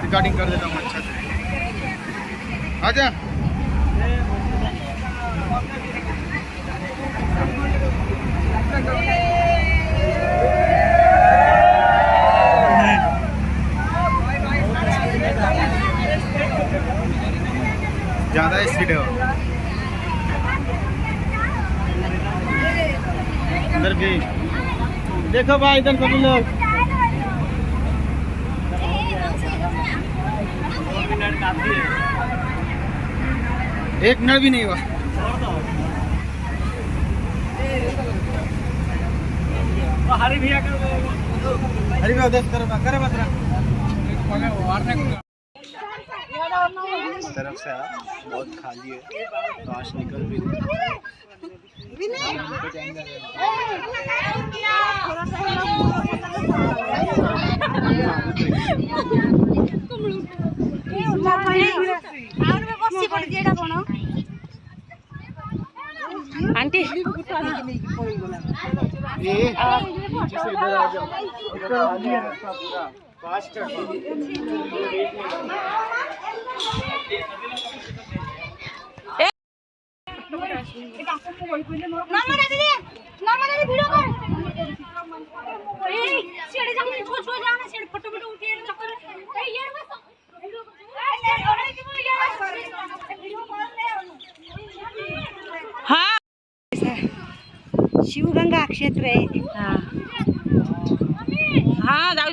Recording कर देता हूँ अच्छा से। आजा ज्यादा स्पीड है अंदर भी। देखो भाई इधर सभी लोग। एक मिनट भी नहीं हुआ। हरी भैया उधर करे बतरा इस तरफ से बहुत खाली है, काश निकल भी आंटी ये नीचे से इधर आ जाओ। खाली है रास्ता पूरा फास्ट है। हाँ शिवगंगा क्षेत्र है। हाँ हाँ जाऊ